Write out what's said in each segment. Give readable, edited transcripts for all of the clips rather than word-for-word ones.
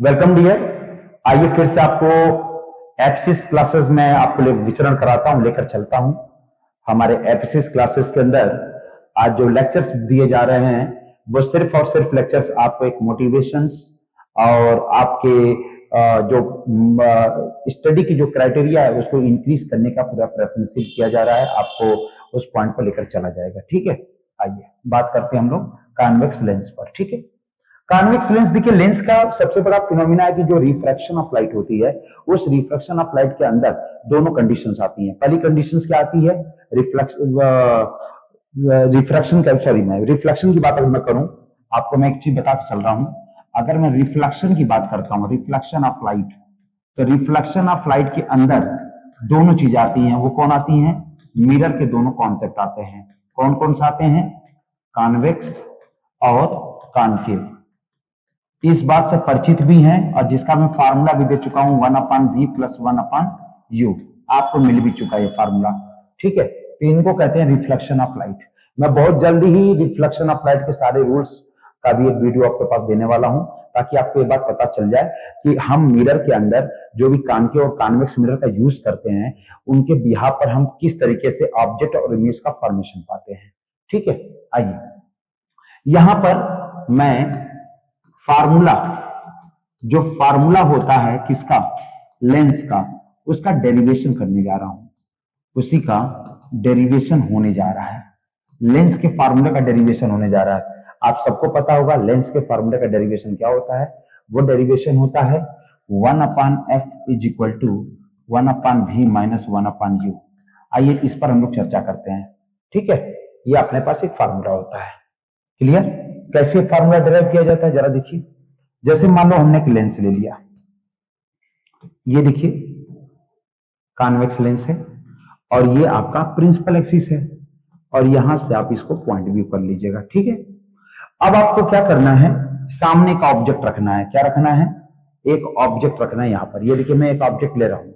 Welcome dear. आइए फिर से आपको एप्सिस क्लासेस में आपको विचरण कराता हूं, लेकर चलता हूं। हमारे एप्सिस क्लासेस के अंदर आज जो लेक्चर्स दिए जा रहे हैं वो सिर्फ और सिर्फ लेक्चर्स आपको एक मोटिवेशंस और आपके जो स्टडी की जो क्राइटेरिया है उसको इंक्रीज करने का पूरा प्रयत्नशील किया जा रहा है। आपको उस पॉइंट पर लेकर चला जाएगा। ठीक है, आइए बात करते हैं हम लोग कॉन्वेक्स लेंस पर। ठीक है, कॉन्वेक्स लेंस, देखिए लेंस का सबसे बड़ा फिनोमिना है कि जो रिफ्रैक्शन ऑफ लाइट होती है, उस रिफ्रैक्शन ऑफ लाइट के अंदर दोनों कंडीशंस आती हैं। पहली कंडीशंस क्या आती है? रिफ्रैक्शन का, सॉरी मैं रिफ्लेक्शन की बात अगर मैं करूं, आपको मैं एक चीज बता के चल रहा हूं। अगर मैं रिफ्लेक्शन की बात करता हूं, रिफ्लेक्शन ऑफ लाइट, तो रिफ्लेक्शन ऑफ लाइट के अंदर दोनों चीजें आती हैं। वो कौन आती हैं? मिरर के दोनों कॉन्सेप्ट आते हैं। कौन कौन से आते हैं? कॉन्वेक्स और कॉनकेव। इस बात से परिचित भी हैं और जिसका मैं फार्मूला भी दे चुका हूं, 1/v + 1/u। आपको मिल भी चुका है ये फार्मूला। ठीक है, तो इनको कहते हैं रिफ्लेक्शन ऑफ लाइट। मैं बहुत जल्दी ही रिफ्लेक्शन ऑफ लाइट के सारे रूल्स का भी एक वीडियो आपके पास देने वाला हूं, ताकि आपको ये बात पता चल जाए कि हम मिरर के अंदर जो भी कॉनकेव और कॉन्वेक्स मिरर का यूज करते हैं, उनके बिहाव पर हम किस तरीके से ऑब्जेक्ट और इमेज का फॉर्मेशन पाते हैं। ठीक है, आइए यहां पर मैं फार्मूला, जो फार्मूला होता है किसका? लेंस का, उसका डेरिवेशन करने जा रहा हूं। उसी का डेरिवेशन होने जा रहा है। लेंस के फार्मूले का डेरिवेशन होने जा रहा है। आप सबको पता होगा लेंस के फार्मूले का डेरिवेशन क्या होता है। वो डेरिवेशन होता है 1/f = 1/v - 1/u। आइए इस पर हम लोग चर्चा करते हैं। ठीक है, ये अपने पास एक फार्मूला होता है। क्लियर? कैसे फार्मूला डिराइव किया जाता है जरा देखिए। जैसे मान लो हमने एक लेंस ले लिया, ये देखिए कॉन्वेक्स लेंस है और ये आपका प्रिंसिपल एक्सिस है, और यहां से आप इसको पॉइंट व्यू कर लीजिएगा। ठीक है, अब आपको क्या करना है? सामने का ऑब्जेक्ट रखना है। क्या रखना है? एक ऑब्जेक्ट रखना है यहां पर। ये देखिए मैं एक ऑब्जेक्ट ले रहा हूं।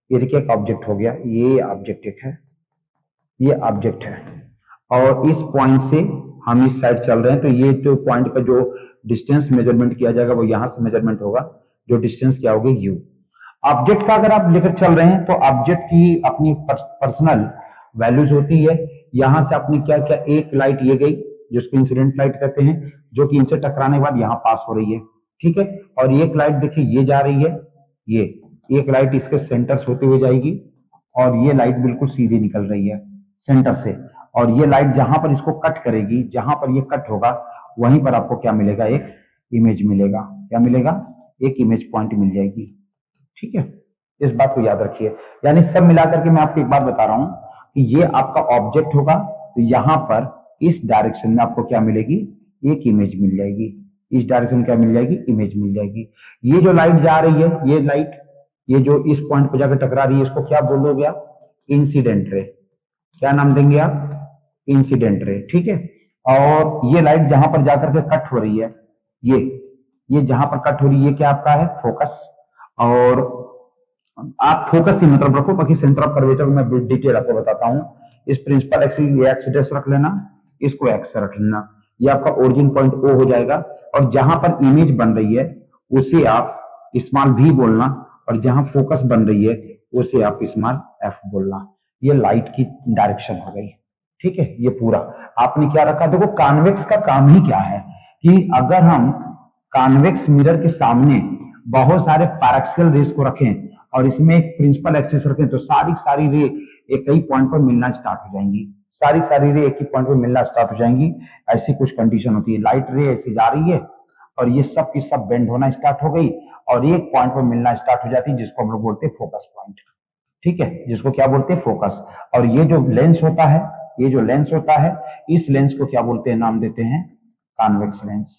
ये देखिए एक ऑब्जेक्ट हो गया, ये ऑब्जेक्ट एक है, ये ऑब्जेक्ट है, और इस पॉइंट से हम इस साइड चल रहे हैं। तो ये जो पॉइंट का जो डिस्टेंस मेजरमेंट किया जाएगा वो यहां से मेजरमेंट होगा। जो डिस्टेंस क्या होगी? u। ऑब्जेक्ट का अगर आप लेकर चल रहे हैं तो ऑब्जेक्ट की अपनी पर्सनल वैल्यूज होती है। यहां से आपने क्या क्या, एक लाइट ये गई जिसको इंसिडेंट लाइट कहते हैं, जो कि इनसे टकराने के बाद यहां पास हो रही है। ठीक है, और एक लाइट देखिए ये जा रही है, ये एक लाइट इसके सेंटर से होते हुए जाएगी, और ये लाइट बिल्कुल सीधी निकल रही है सेंटर से, और ये लाइट जहां पर इसको कट करेगी, जहां पर ये कट होगा, वहीं पर आपको क्या मिलेगा? एक इमेज मिलेगा। क्या मिलेगा? एक इमेज पॉइंट मिल जाएगी। ठीक है, इस बात को याद रखिए। यानी सब मिलाकर के मैं आपको एक बात बता रहा हूं कि ये आपका ऑब्जेक्ट होगा, तो यहां पर इस डायरेक्शन में आपको क्या मिलेगी? एक इमेज मिल जाएगी। इस डायरेक्शन में क्या मिल जाएगी? इमेज मिल जाएगी। ये जो लाइट जा रही है, ये लाइट, ये जो इस पॉइंट पर जाकर टकरा रही है, इसको क्या बोलोगे आप? Incident ray. क्या नाम देंगे आप? Incident ray. ठीक है, और ये लाइट जहां पर जाकर के कट हो रही है, ये जहां पर कट हो रही है, ये क्या आपका है? फोकस। और आप फोकस ही मतलब रखो, बाकी सेंटर ऑफ कर्वेचर मैं डिटेल आपको बताता हूं। इस प्रिंसिपल एक्सिस एक्स डैश रख लेना, इसको एक्स रख लेना, ये आपका ओरिजिन पॉइंट ओ हो जाएगा। और जहां पर इमेज बन रही है उसे आप स्मॉल v बोलना, और जहां फोकस बन रही है उसे आप स्मॉल f बोलना। ये लाइट की डायरेक्शन हो गई। ठीक है, ये पूरा आपने क्या रखा? देखो कॉन्वेक्स का काम ही क्या है कि अगर हम कॉन्वेक्स मिरर के सामने बहुत सारे पैराक्सियल रेस को रखें और इसमें एक प्रिंसिपल एक्सिस रखें, तो सारी रे एक ही पॉइंट पर मिलना स्टार्ट हो जाएंगी। सारी रे एक ही पॉइंट पर मिलना स्टार्ट हो जाएंगी। ऐसी कुछ कंडीशन होती है। लाइट रे ऐसे जा रही है और ये सब की सब बेंड होना स्टार्ट हो गई और एक पॉइंट पर मिलना स्टार्ट हो जाती है, जिसको हम लोग बोलते हैं फोकस पॉइंट। ठीक है, जिसको क्या बोलते हैं? फोकस। और ये जो लेंस होता है, ये जो लेंस होता है, इस लेंस को क्या बोलते हैं? नाम देते हैं कॉन्वेक्स लेंस।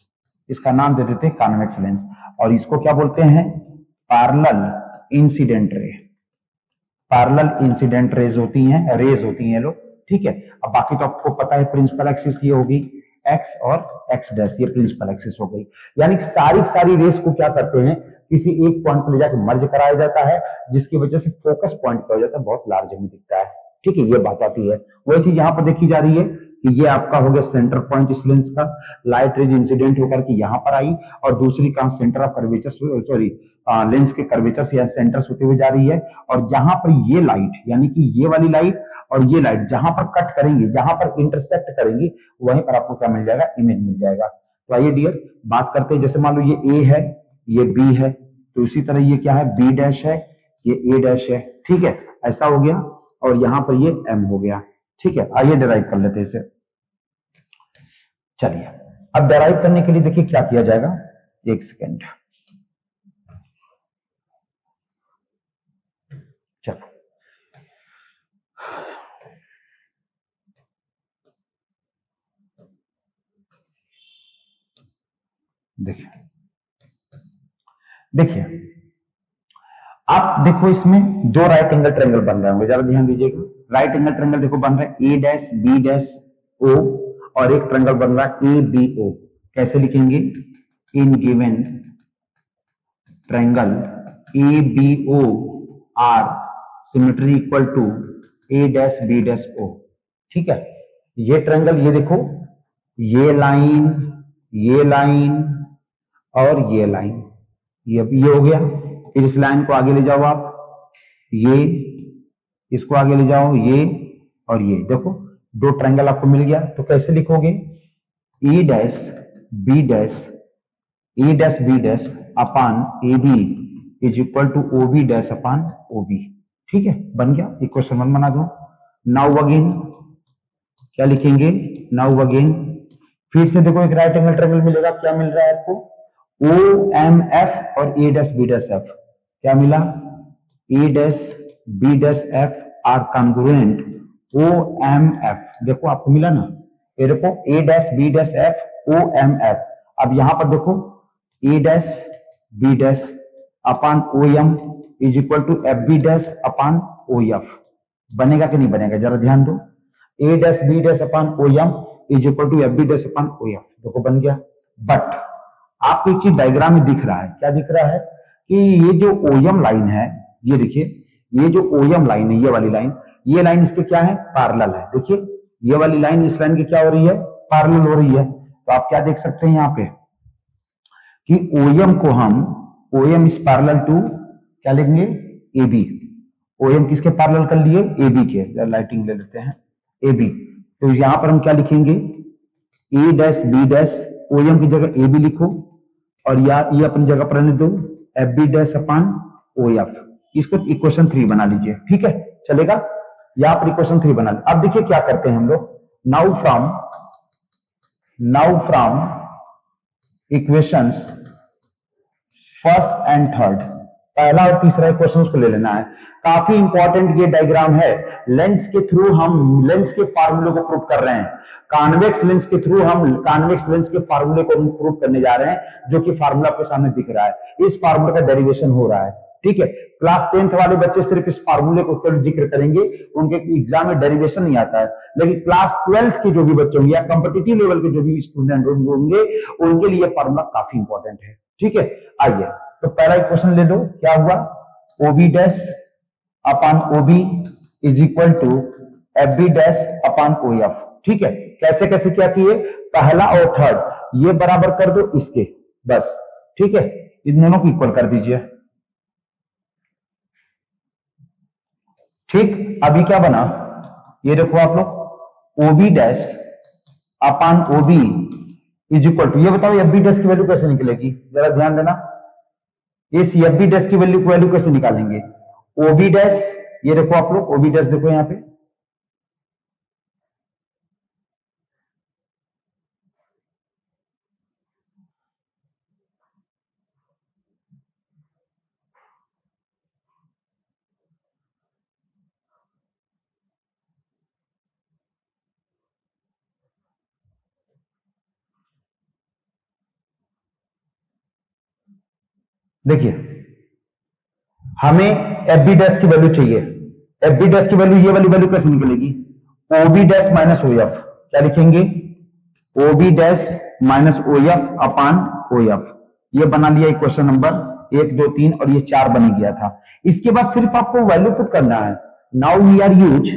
इसका नाम दे देते हैं कॉन्वेक्स लेंस। और इसको क्या बोलते हैं? Parallel incident ray. Parallel incident raise होती हैं, रेज होती हैं लोग। ठीक है, अब बाकी तो आपको पता है प्रिंसिपल एक्सिस ये होगी एक्स और एक्स डैश, ये प्रिंसिपल एक्सिस हो गई। यानी सारी रेस को क्या करते हैं? किसी एक पॉइंट पर ले जाकर मर्ज कराया जाता है, जिसकी वजह से फोकस पॉइंट क्या हो जाता है? बहुत लार्ज में दिखता है। ठीक है, ये बात आती है। वही चीज यहां पर देखी जा रही है कि ये आपका हो गया सेंटर पॉइंट इस लेंस का, लाइट रेज इंसिडेंट होकर के यहाँ पर आई और दूसरी कहां centre of curvature, sorry lens के कर्वेचर से या सेंटर होते हुए जा रही है, और जहां पर ये लाइट यानी कि ये वाली लाइट और ये लाइट जहां पर कट करेंगे, जहां पर इंटरसेक्ट करेंगे, वहीं पर आपको क्या मिल जाएगा, इमेज मिल जाएगा। तो आइए डियर बात करते हैं, जैसे मान लो ये ए है, ये बी है, तो इसी तरह ये क्या है, बी डैश है, ये ए डैश है, ठीक है, ऐसा हो गया, और यहां पर ये एम हो गया, ठीक है। आइए डिराइव कर लेते हैं इसे। चलिए अब डिराइव करने के लिए देखिए क्या किया जाएगा, एक सेकेंड, चलो देखिए, देखिए आप देखो इसमें दो राइट एंगल ट्रायंगल बन रहे होंगे, जरा ध्यान दीजिएगा। राइट एंगल ट्रायंगल देखो बन रहा है ए डैश बी डैश ओ, और एक ट्रायंगल बन रहा है ए बी ओ। कैसे लिखेंगे, in given triangle A B O are symmetry equal to A dash B dash O, ठीक है। ये ट्रायंगल, ये देखो, ये लाइन, ये लाइन और ये लाइन, ये हो गया। फिर इस लाइन को आगे ले जाओ आप, ये इसको आगे ले जाओ, ये और ये, देखो दो ट्रायंगल आपको मिल गया। तो कैसे लिखोगे, A dash B dash, A dash B dash upon A B is equal to O B dash upon O B, ठीक है, बन गया। इक्वेशन 1 बना दो। नाउ अगेन क्या लिखेंगे, नाउ अगेन फिर से देखो एक राइट एंगल ट्रायंगल मिलेगा, क्या मिल रहा है आपको, ओ एम एफ और A dash B dash F, क्या मिला, A dash B dash F are congruent O M F, देखो आपको मिला ना, ये देखो A dash B dash F O M F. अब यहां पर देखो A dash B dash upon O M is equal to F B dash upon O F, बनेगा कि नहीं बनेगा, जरा ध्यान दो। A dash B dash upon O M is equal to F B dash upon O F, देखो बन गया। बट आपको एक चीज डायग्राम में दिख रहा है, क्या दिख रहा है, कि ये जो ओएम लाइन है, ये देखिए, ये जो ओएम लाइन है, ये वाली लाइन, ये लाइन इसके क्या है, पैरेलल है। देखिए ये वाली लाइन इस लाइन की क्या हो रही है, पैरेलल हो रही है। तो आप क्या देख सकते हैं यहाँ पे कि ओएम को हम, ओएम इज पैरेलल टू क्या लिखेंगे, ए बी। ओएम किसके पैरेलल कर लिए, ए बी के, लाइटिंग ले लेते हैं, ए बी। तो यहां पर हम क्या लिखेंगे, ए डैश बी डैश, ओएम की जगह ए बी लिखो, और ये अपनी जगह पर रहने दो, F B dash upon O F. इसको इक्वेशन 3 बना लीजिए, ठीक है, चलेगा, यहां पर इक्वेशन 3 बना लीजिए। अब देखिए क्या करते हैं हम लोग, now from equations first and third, पहला और तीसरा इक्वेशन को ले लेना है। काफी इंपॉर्टेंट ये डायग्राम है, लेंस के थ्रू हम लेंस के फार्मूले को प्रूव कर रहे हैं। कॉन्वेक्स लेंस के थ्रू हम कॉन्वेक्स लेंस के फार्मूले को प्रूव करने जा रहे हैं, जो कि फार्मूला आपके सामने दिख रहा है। इस फार्मूले का डेरिवेशन हो रहा है, ठीक है। क्लास 10th वाले बच्चे सिर्फ इस फार्मूले को केवल जिक्र करेंगे, उनके एग्जाम में डेरिवेशन नहीं आता है। लेकिन क्लास 12th के जो भी बच्चे होंगे या कॉम्पिटिटिव लेवल के जो भी स्टूडेंट होंगे, उनके लिए फार्मूला काफी इंपॉर्टेंट है, ठीक है। आइए तो पहला इक्वेशन ले लो, क्या हुआ, O B dash upon O B is equal to F B dash upon O F, ठीक है। कैसे कैसे क्या किए, पहला और थर्ड ये बराबर कर दो इसके, बस, ठीक है, इन दोनों को इक्वल कर दीजिए, ठीक। अभी क्या बना, ये देखो आप लोग, O B dash upon O B is equal to, ये बताओ एफ बी डैश की वैल्यू कैसे निकलेगी, जरा ध्यान देना। इस एफ बी डैश की वैल्यू कैसे निकालेंगे, ओ बी डैश, ये देखो आप लोग, ओ बी डैश देखो यहां पे, देखिए हमें एफ बी डैश की वैल्यू चाहिए। एफ बी डैश की वैल्यू, ये वाली वैल्यू कैसे निकलेगी, O B dash minus O F, क्या लिखेंगे, O B dash minus O F upon O F. ये बना लिया इक्वेशन नंबर 1 2 3, और ये 4 बन गया था। इसके बाद सिर्फ आपको वैल्यू पुट करना है। Now we are use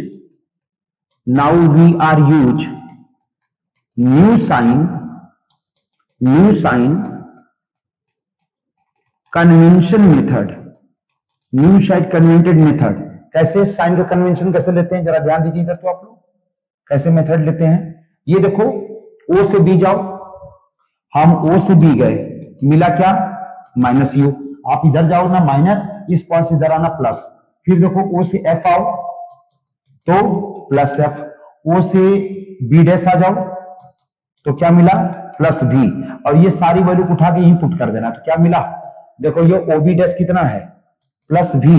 new sign convention method, new sign convented method. कैसे साइन का कन्वेंशन कैसे लेते हैं, जरा ध्यान दीजिए इधर। तो आप लोग कैसे मेथड लेते हैं, ये देखो, ओ से बी जाओ, हम ओ से बी गए, मिला क्या, माइनस यू। आप इधर जाओ ना माइनस, इस पॉइंट से इधर आना प्लस, फिर देखो ओ से एफ आओ तो प्लस एफ, ओ से बी डैश आ जाओ तो क्या मिला, प्लस बी। और ये सारी वैल्यू उठा के यहीं पुट कर देना, तो क्या मिला, देखो ये ओ बी डैश कितना है, प्लस वी,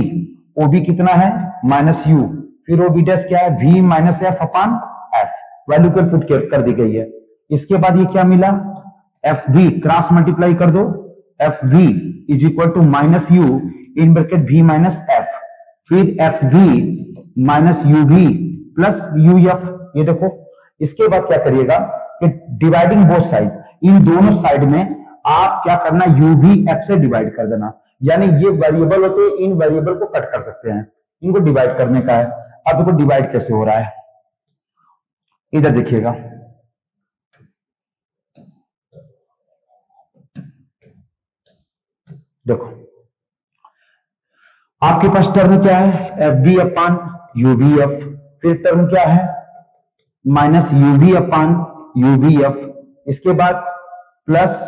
ओ बी कितना है, माइनस यू, फिर ओ बी डैश क्या है, V minus F upon F, value को पुट कर दी गई है। इसके बाद ये क्या मिला, एफ वी क्रॉस मल्टीप्लाई कर दो, F V is equal to minus U in bracket V minus F, फिर F V minus U V plus U F. ये देखो, इसके बाद क्या करिएगा कि डिवाइडिंग बोथ साइड, इन दोनों साइड में आप क्या करना, यू वी एफ से डिवाइड कर देना, यानी ये वेरिएबल होते हैं, इन वेरिएबल को कट कर सकते हैं, इनको डिवाइड करने का है। अब देखो डिवाइड कैसे हो रहा है, इधर देखिएगा, देखो आपके पास टर्म क्या है, F B upon U V F, फिर टर्म क्या है, minus U V upon U V F, इसके बाद plus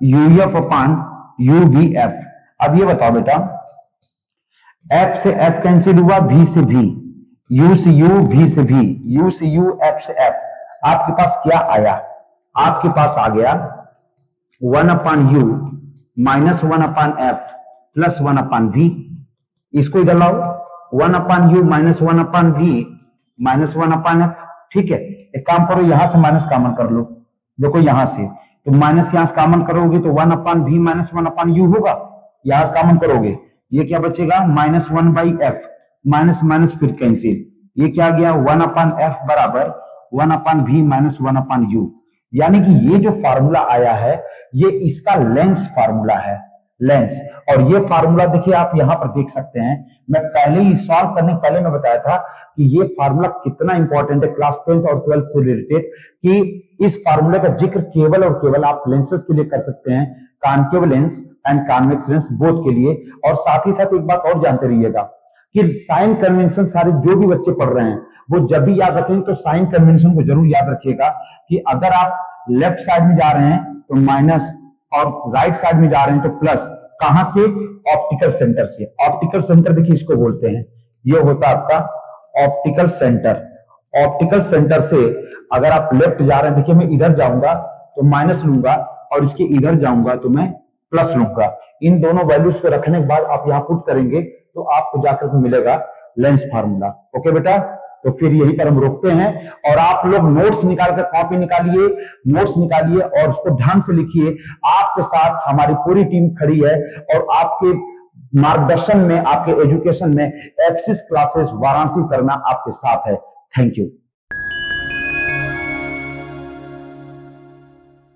U F upon U V F. अब ये बताओ बेटा, एफ से एफ कैंसिल हुआ, भी से भी, यू से यू, भी से भी, यू से यू, एफ से एफ, आपके पास क्या आया, आपके पास आ गया 1 upon U minus 1 upon F plus 1 upon V. इसको इधर लाओ, 1 upon U minus 1 upon V minus 1 upon F. ठीक है, एक काम करो, यहां से माइनस कॉमन कर लो, देखो यहां से, तो माइनस यहां से कॉमन करोगे तो 1 upon V minus 1 upon you होगा, यहां से कॉमन करोगे, ये क्या बचेगा, minus 1 by F, minus minus फिर कैंसिल, ये क्या गया 1 अपान एफ बराबर 1 upon V minus 1 upon you. यानी कि ये जो फार्मूला आया है ये इसका लेंस फार्मूला है, लेंस। और ये फार्मूला देखिए आप यहां पर देख सकते हैं, मैं पहले ही सॉल्व करने पहले मैं बताया था कि ये फार्मूला कितना इंपॉर्टेंट है क्लास 10th और 12th से रिलेटेड, कि इस फार्मूले का जिक्र केवल और केवल आप लेंसेज के लिए कर सकते हैं, concave lens and convex lens both के लिए। और साथ ही साथ एक बात और जानते रहिएगा कि साइन कन्वेंशन सारे जो भी बच्चे पढ़ रहे हैं वो जब भी याद रखेंगे तो साइन कन्वेंशन को जरूर याद रखिएगा कि अगर आप लेफ्ट साइड में जा रहे हैं तो माइनस और राइट साइड में जा रहे हैं तो प्लस। कहां से, ऑप्टिकल सेंटर से। ऑप्टिकल सेंटर देखिए इसको बोलते हैं, ये होता है आपका ऑप्टिकल सेंटर। ऑप्टिकल सेंटर से अगर आप लेफ्ट जा रहे हैं, देखिए मैं इधर जाऊंगा तो माइनस लूंगा और इसके इधर जाऊंगा तो मैं प्लस लूंगा। इन दोनों वैल्यूज को रखने के बाद आप यहां पुट करेंगे तो आपको जाकर के मिलेगा लेंस फार्मूला। ओके बेटा, तो फिर यही पर हम रोकते हैं और आप लोग नोट्स निकाल कर कॉपी निकालिए, नोट्स निकालिए और उसको ध्यान से लिखिए। आपके साथ हमारी पूरी टीम खड़ी है और आपके मार्गदर्शन में, आपके एजुकेशन में एफसीएस क्लासेस वाराणसी करना आपके साथ है। Thank you.